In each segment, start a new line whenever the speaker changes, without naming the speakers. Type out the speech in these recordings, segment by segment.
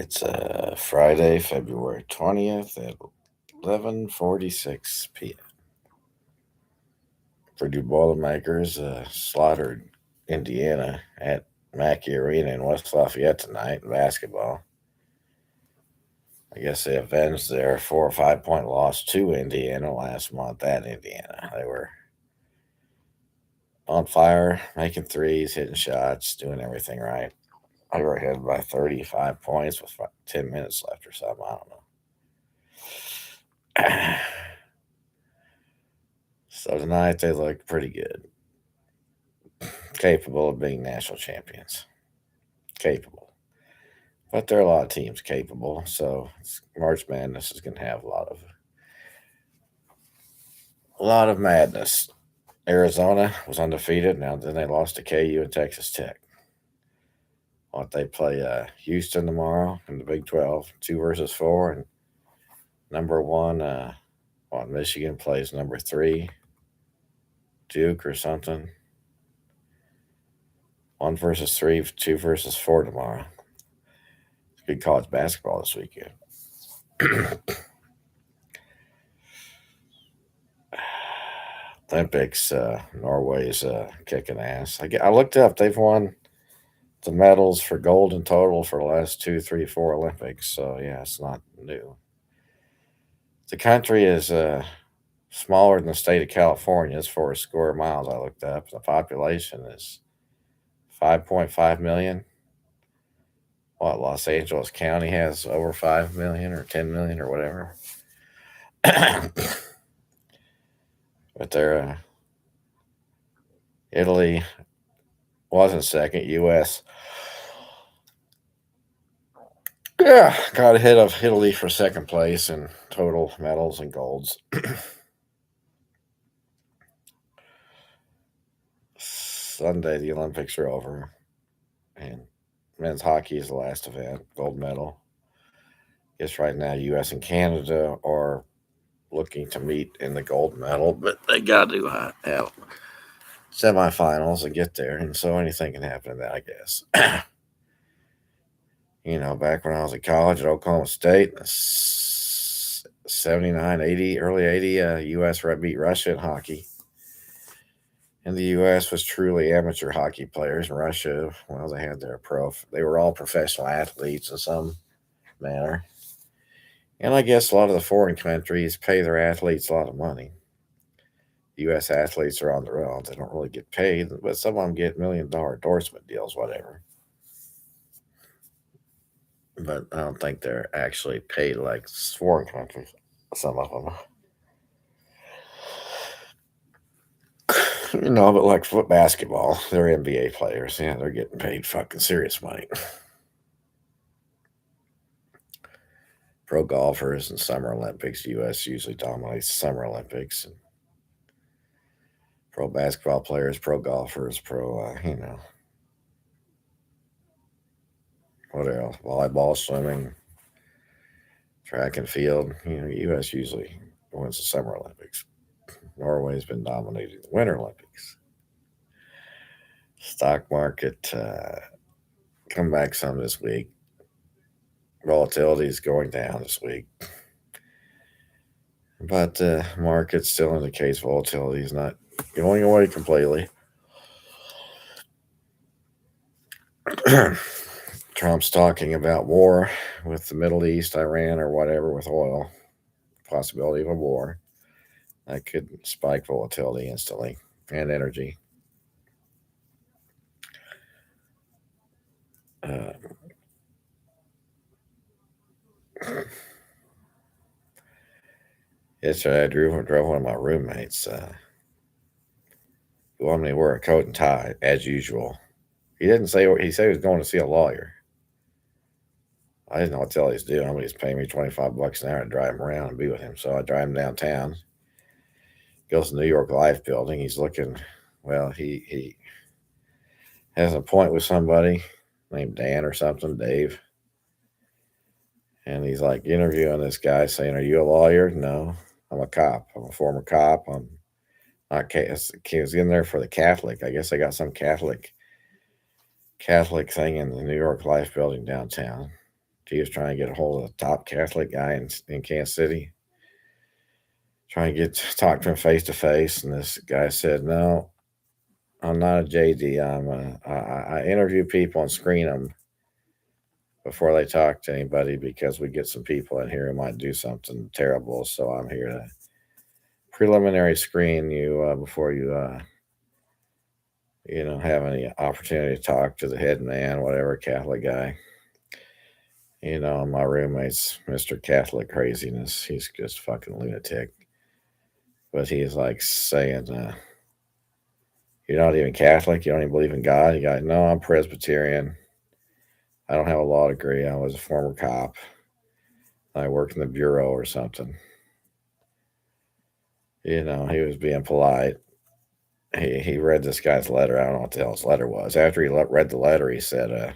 It's Friday, February 20th at 11:46 p.m. Purdue Boilermakers slaughtered Indiana at Mackey Arena in West Lafayette tonight in basketball. I guess they avenged their 4 or 5 point loss to Indiana last month at Indiana. They were on fire, making threes, hitting shots, doing everything right. They were ahead by 35 points with 10 minutes left or something. I don't know. So tonight they look pretty good, capable of being national champions. Capable. But there are a lot of teams capable, so March Madness is going to have a lot of madness. Arizona was undefeated. Now then they lost to KU and Texas Tech. What they play Houston tomorrow in the Big 12, 2 versus 4, and number one. Michigan plays number 3, Duke or something. 1 versus 3, 2 versus 4 tomorrow. It's good college basketball this weekend. Olympics, Norway's kicking ass. I looked up; they've won the medals for gold in total for the last 2, 3, 4 Olympics. So yeah, it's not new. The country is smaller than the state of California as far as square miles. I looked up. The population is 5.5 million. What Los Angeles County has over 5 million or 10 million or whatever. But they're Italy wasn't second. U.S. Yeah, got ahead of Italy for second place in total medals and golds. Sunday, the Olympics are over, and men's hockey is the last event, gold medal. Guess right now, U.S. and Canada are looking to meet in the gold medal, but they got to have semifinals and get there, and so anything can happen in that, I guess. Back when I was at college at Oklahoma State, 79, 80, early 80, U.S. beat Russia in hockey. And the U.S. was truly amateur hockey players. And Russia, well, they were all professional athletes in some manner. And I guess a lot of the foreign countries pay their athletes a lot of money. U.S. athletes are on their own. They don't really get paid, but some of them get $1 million endorsement deals, whatever. But I don't think they're actually paid like foreign countries, some of them. But like foot basketball, they're NBA players. Yeah, they're getting paid fucking serious money. Pro golfers and Summer Olympics. U.S. usually dominates Summer Olympics. And pro basketball players, pro golfers, what else? Volleyball, swimming, track and field. U.S. usually wins the Summer Olympics. Norway's been dominating the Winter Olympics. Stock market come back some this week. Volatility is going down this week. But the market still indicates volatility is not going away completely. Trump's talking about war with the Middle East, Iran, or whatever with oil. Possibility of a war. That could spike volatility instantly and energy. Uh, Yesterday, I drove one of my roommates. He wanted me to wear a coat and tie as usual. He said he was going to see a lawyer. I didn't know what the hell he's doing, but he's paying me $25 an hour to drive him around and be with him. So I drive him downtown. Goes to the New York Life building. He's looking. Well, he has an appointment with somebody named Dan or something, Dave. And he's like interviewing this guy, saying, "Are you a lawyer?" No, I'm a cop. I'm a former cop. I'm not. He was in there for the Catholic. I guess I got some Catholic thing in the New York Life building downtown. He was trying to get a hold of the top Catholic guy in Kansas City, trying to talk to him face to face. And this guy said, "No, I'm not a JD. I interview people and screen them before they talk to anybody because we get some people in here who might do something terrible. So I'm here to preliminary screen you before you have any opportunity to talk to the head man, whatever Catholic guy." My roommate's Mr. Catholic craziness. He's just fucking lunatic. But he's like saying, "You're not even Catholic. You don't even believe in God." He goes, "No, I'm Presbyterian. I don't have a law degree. I was a former cop. I worked in the bureau or something." He was being polite. He read this guy's letter. I don't know what the hell his letter was. After he read the letter, he said,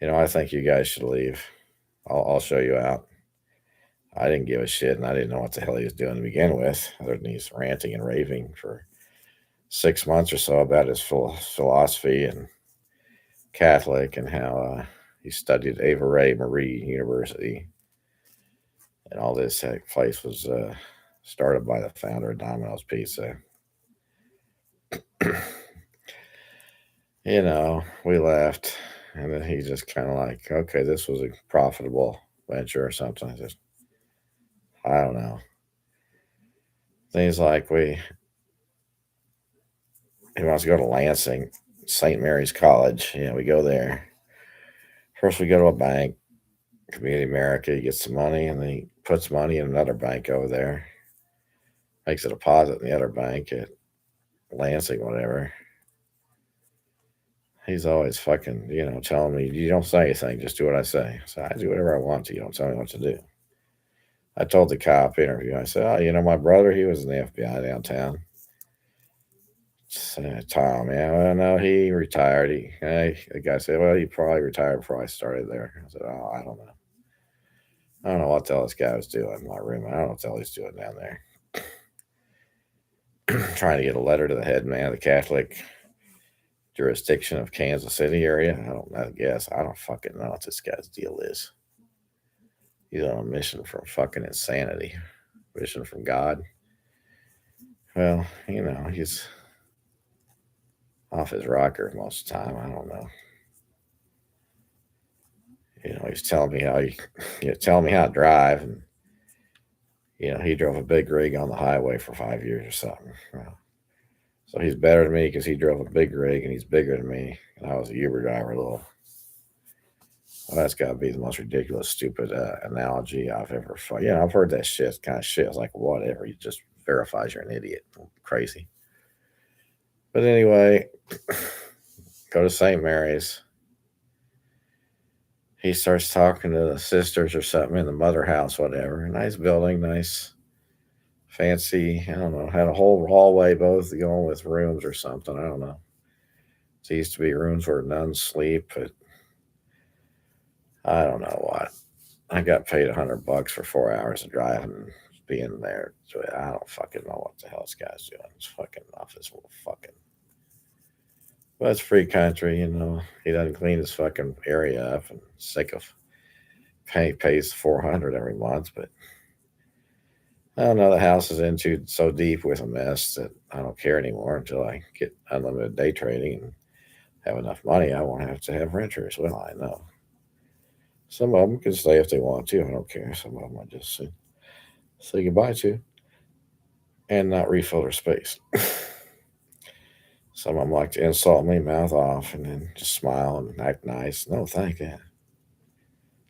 "I think you guys should leave. I'll show you out." I didn't give a shit, and I didn't know what the hell he was doing to begin with, other than he's ranting and raving for 6 months or so about his philosophy and Catholic and how he studied Ava Ray Marie University, and all this place was started by the founder of Domino's Pizza. We left, and then he just kind of like, "Okay, this was a profitable venture or something." I don't know. Things like he wants to go to Lansing, St. Mary's College. We go there. First, we go to a bank, Community America. He gets some money, and then he puts money in another bank over there, makes a deposit in the other bank at Lansing, whatever. He's always fucking, telling me, "You don't say anything, just do what I say." So I do whatever I want to. You don't tell me what to do. I told the cop interview, I said, "Oh, my brother, he was in the FBI downtown." Tom, yeah, well, no, he retired. The guy said, "Well, he probably retired before I started there." I said, "Oh, I don't know. I don't know what the hell this guy was doing in my room. I don't know what the hell he's doing down there." Trying to get a letter to the head man of the Catholic jurisdiction of Kansas City area. I guess. I don't fucking know what this guy's deal is. He's on a mission from fucking insanity. Mission from God. Well, he's off his rocker most of the time. I don't know. He's telling me how to drive, and he drove a big rig on the highway for 5 years or something. So he's better than me because he drove a big rig and he's bigger than me, and I was a Uber driver. Well, that's got to be the most ridiculous, stupid analogy I've ever. I've heard that kind of shit. It's like, whatever. It just verifies you're an idiot. Crazy. But anyway, go to St. Mary's. He starts talking to the sisters or something in the mother house, whatever. Nice building, nice, fancy. I don't know. Had a whole hallway, both going with rooms or something. I don't know. It used to be rooms where nuns sleep, but I don't know what. I got paid $100 for 4 hours of driving, being there. So I don't fucking know what the hell this guy's doing. It's fucking off his little fucking. But it's free country, He doesn't clean his fucking area up, and sick of pays $400 every month. But I don't know. The house is into so deep with a mess that I don't care anymore until I get unlimited day trading and have enough money. I won't have to have renters. Well, I know. Some of them can stay if they want to. I don't care. Some of them I just say goodbye to and not refill their space. Some of them like to insult me, mouth off, and then just smile and act nice. No, thank you.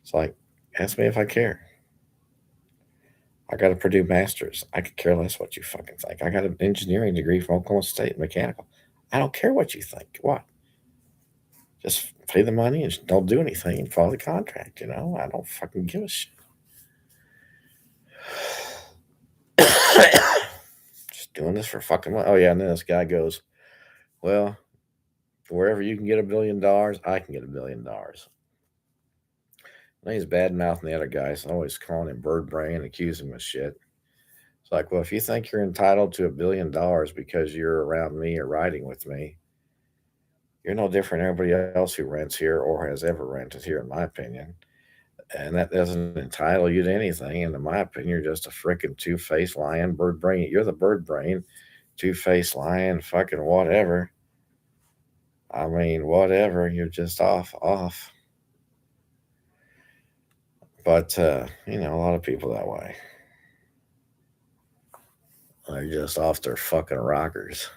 It's like, ask me if I care. I got a Purdue master's. I could care less what you fucking think. I got an engineering degree from Oklahoma State, mechanical. I don't care what you think. What? Just pay the money and don't do anything and follow the contract. I don't fucking give a shit. Just doing this for fucking money. Oh yeah, and then this guy goes, "Well, wherever you can get $1 billion, I can get $1 billion." And he's bad mouthing the other guys, always calling him bird brain, accusing him of shit. It's like, well, if you think you're entitled to $1 billion because you're around me or riding with me, You're no different than everybody else who rents here or has ever rented here, in my opinion. And that doesn't entitle you to anything. And in my opinion, you're just a freaking two-faced lion, bird brain. You're the bird brain, two-faced lion, fucking whatever. I mean, whatever. You're just off. But a lot of people that way. They're just off their fucking rockers,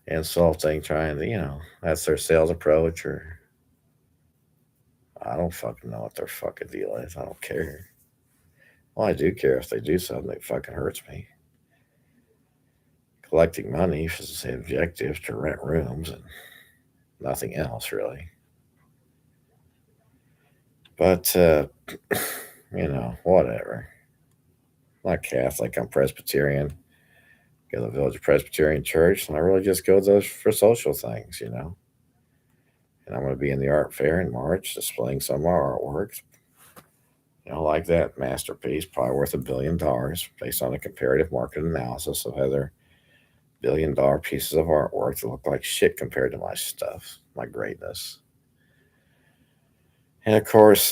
insulting, trying to, that's their sales approach, or I don't fucking know what their fucking deal is. I don't care. Well, I do care if they do something that fucking hurts me. Collecting money is the objective to rent rooms and nothing else, really. But, whatever. I'm not Catholic, I'm Presbyterian. Go to the Village Presbyterian Church, and I really just go to those for social things. And I'm going to be in the art fair in March displaying some of our artworks. Like that masterpiece, probably worth $1 billion based on a comparative market analysis of other $1 billion pieces of artwork that look like shit compared to my stuff, my greatness. And of course,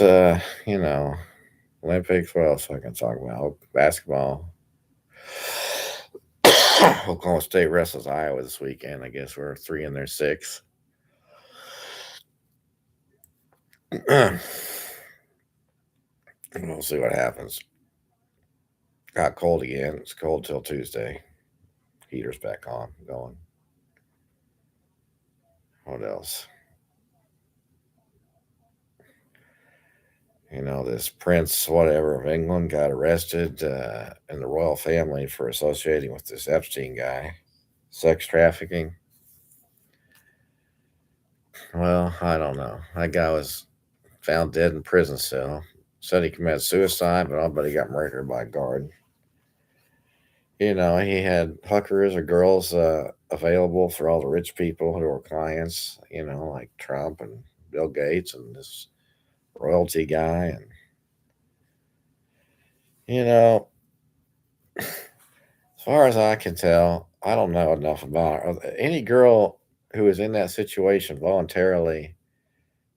Olympics, what else I can talk about? Basketball. Oklahoma State wrestles Iowa this weekend. I guess we're 3 in their 6. We'll see what happens. Got cold again. It's cold till Tuesday. Heater's back on, going. What else? This prince, whatever, of England got arrested in the royal family for associating with this Epstein guy. Sex trafficking. Well, I don't know. That guy was found dead in prison cell. Said he committed suicide, but nobody got murdered by a guard. He had hookers or girls available for all the rich people who were clients, like Trump and Bill Gates and this royalty guy. And, as far as I can tell, I don't know enough about her. Any girl who is in that situation voluntarily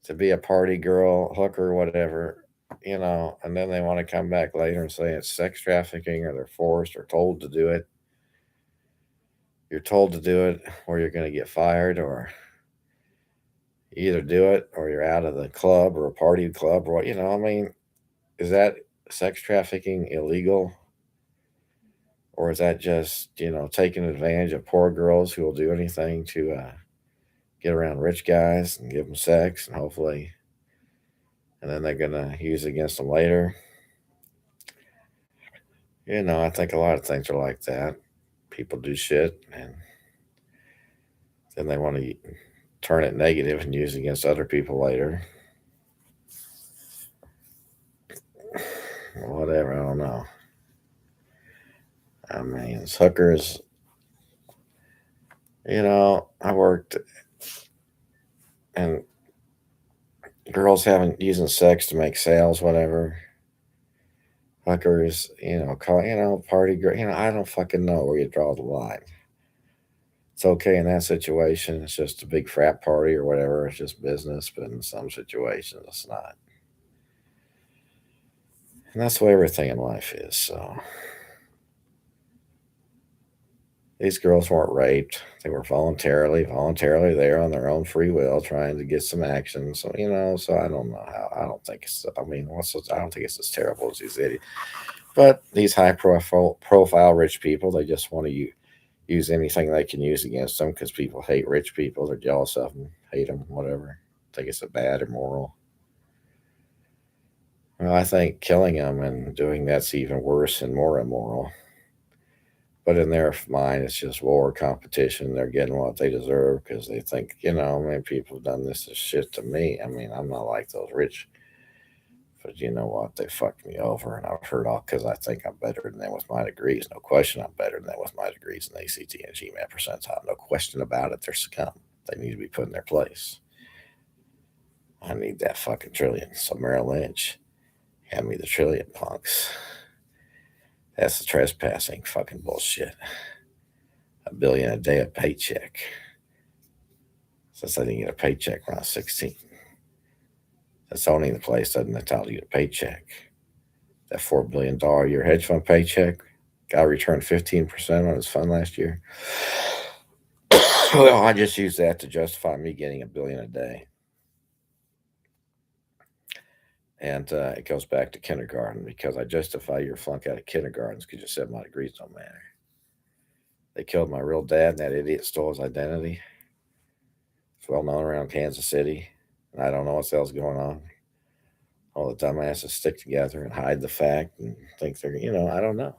to be a party girl, hooker, whatever, and then they want to come back later and say it's sex trafficking or they're forced or told to do it. You're told to do it or you're going to get fired, or you either do it or you're out of the club or a party club or what, I mean, is that sex trafficking illegal? Or is that just, taking advantage of poor girls who will do anything to get around rich guys and give them sex and hopefully, and then they're going to use it against them later? I think a lot of things are like that. People do shit and then they want to turn it negative and use it against other people later. Whatever, I don't know. I mean, it's hookers. I worked and girls having using sex to make sales, whatever. Hookers, party girl. I don't fucking know where you draw the line. It's okay in that situation. It's just a big frat party or whatever. It's just business, but in some situations, it's not. And that's the way everything in life is. So these girls weren't raped. They were voluntarily there on their own free will, trying to get some action. So so I don't know how. I don't think it's. I mean, I don't think it's as terrible as these idiots. But these high profile rich people, they just want to use anything they can use against them because people hate rich people. They're jealous of them, hate them, whatever. Think it's a bad, immoral. Well, I think killing them and doing that's even worse and more immoral. But in their mind, it's just war, competition. They're getting what they deserve because they think, many people have done this shit to me. I mean, I'm not like those rich, but you know what? They fucked me over, and I've heard all because I think I'm better than them with my degrees. No question, I'm better than them with my degrees in ACT and GMAT percentile. No question about it. They're scum. They need to be put in their place. I need that fucking trillion. So Merrill Lynch, hand me the trillion, punks. That's the trespassing fucking bullshit. $1 billion a day a paycheck. since I didn't get a paycheck when I was 16. That's owning the place doesn't entitle you to a paycheck. That $4 billion a year hedge fund paycheck, guy returned 15% on his fund last year. Well, I just use that to justify me getting $1 billion a day. And it goes back to kindergarten, because I justify your flunk out of kindergartens because you said my degrees don't matter. They killed my real dad, and that idiot stole his identity. It's well known around Kansas City, and I don't know what else going on. All the dumbasses stick together and hide the fact and think they're, I don't know.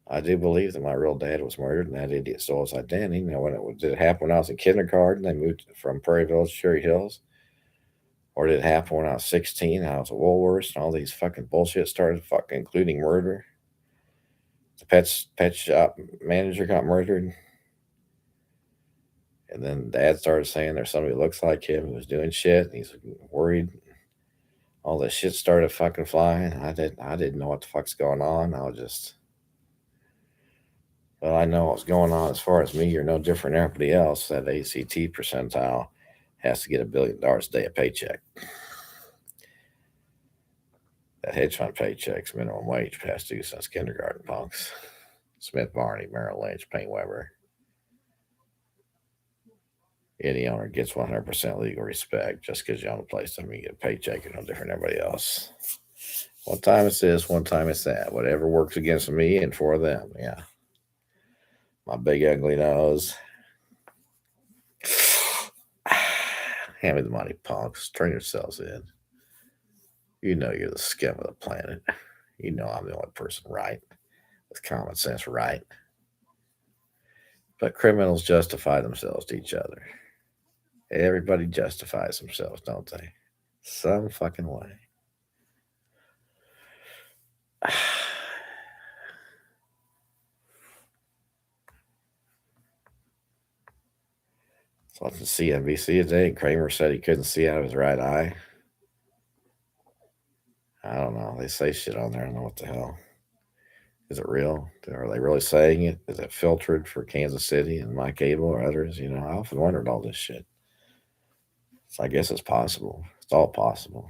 I do believe that my real dad was murdered and that idiot stole his identity. Now, did it happen when I was in kindergarten? They moved from Prairie Village to Cherry Hills. Or did it happen when I was 16? I was at Woolworths and all these fucking bullshit started, including murder. The pet shop manager got murdered. And then dad started saying there's somebody who looks like him who was doing shit, and he's worried. All this shit started fucking flying. I didn't know what the fuck's going on. Well, I know what's going on as far as me. You're no different than everybody else. That ACT percentile has to get $1 billion a day a paycheck. That hedge fund paycheck's minimum wage past due since kindergarten, punks. Smith Barney, Merrill Lynch, Paine Webber. Any owner gets 100% legal respect. Just because you own a place doesn't mean you get a paycheck. You're no different than everybody else. One time it's this, one time it's that. Whatever works against me and for them, yeah. My big ugly nose. Hand me the money, punks. Turn yourselves in. You know you're the scum of the planet. You know I'm the only person right. With common sense right. But criminals justify themselves to each other. Everybody justifies themselves, don't they? Some fucking way. So watching CNBC today, and Kramer said he couldn't see out of his right eye. I don't know. They say shit on there. I don't know what the hell. Is it real? Are they really saying it? Is it filtered for Kansas City and my cable or others? I often wondered all this shit. So I guess it's possible. It's all possible.